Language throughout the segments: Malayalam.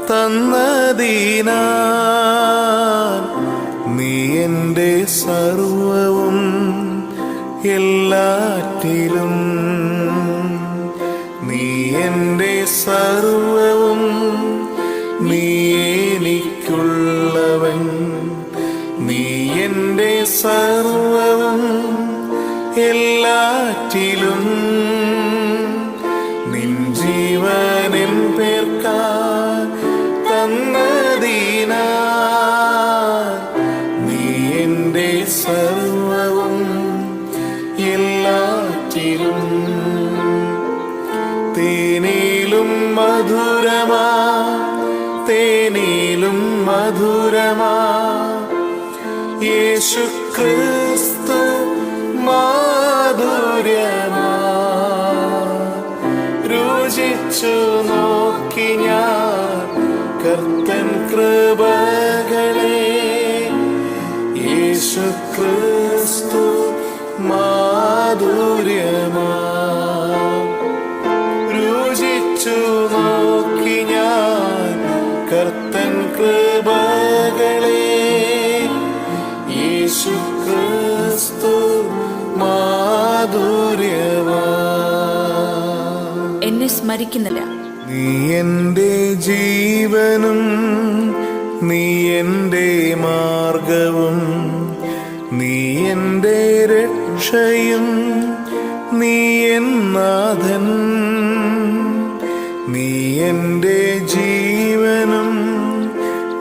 തന്നതിനാൽ നീ എൻ്റെ സർവവും എല്ലാറ്റിലും. നീ എൻ്റെ സർവവും, നീ എനിക്കുള്ളവൻ. നീ എൻ്റെ സർവവും എല്ലാറ്റിലും. നിൻ ജീവനിൻ പേർക്കാൻ തന്നതിനാൽ നീ എൻ്റെ സർവവും എല്ലാറ്റിലും. തേനിലും മധുരമാ, തേനിലും മധുരമാ യേശു ക്രിസ്തു മാധുര്യമാ. രുചിച്ചു നോക്കി ഞാൻ കർത്തൻ കൃപകളെ. യേശു ക്രിസ്തു മാധുര്യമാ. രുചിച്ചു നോക്കി ഞാൻ കർത്തൻ കൃപകളെ. യേശു ക്രിസ്തു മാധുര്യമാ. എന്നെ സ്മരിക്കുന്നില്ല. നീ എൻ്റെ ജീവനും, നീ എൻ്റെ മാർഗവും, നീ എൻ്റെ രക്ഷയും, നീ എൻ നാഥൻ. നീ എൻ്റെ ജീവനും,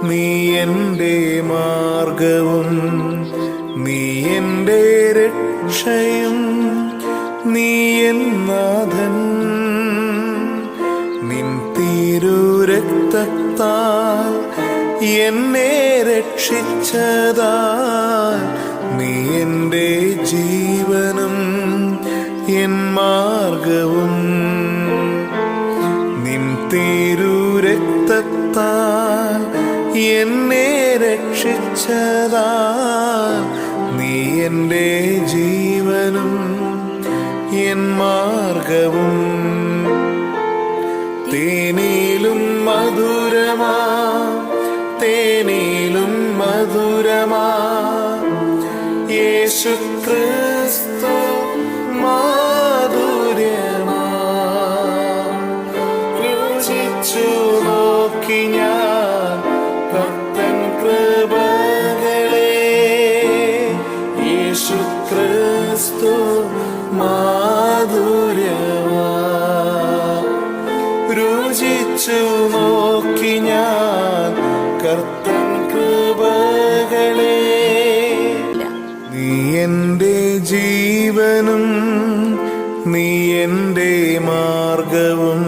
നീ എൻ്റെ മാർഗവും, നീ എൻ്റെ രക്ഷയും, നീ എൻ നാഥൻ. നിൻ തിരുരക്തത്താൽ എന്നെ രക്ഷിച്ചതാൽ നീ എൻ്റെ ജീവനും എൻ മാർഗവും. നിൻ തിരുരക്തത്താൽ എന്നെ രക്ഷിച്ചതാൽ നീ എൻ്റെ ജീവനും എൻ മാർഗവും. തേനിലും മധുരമാ, തേനിലും മധുരമാ യേശു ക്രിസ്തു മാധുര്യമാ. രുചിച്ചു നോക്കി ഞാൻ കർത്തൻ കൃപകളെ. യേശു ക്രിസ്തു മാധുര്യമാ. രുചിച്ചു നോക്കി ഞാൻ കർത്തൻ കൃപകളെ. നീ എൻ്റെ ജീവനും, നീ എൻ്റെ മാർഗവും,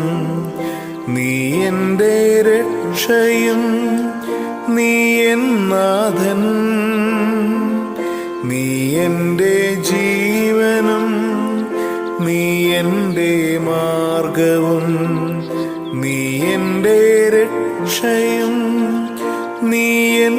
നീ എൻ്റെ രക്ഷയും, നീ എൻ നാഥൻ. നീ എൻ്റെ ജീവനും, നീ എൻ്റെ മാർഗവും, നീ എൻ്റെ രക്ഷയും, നീ എൻ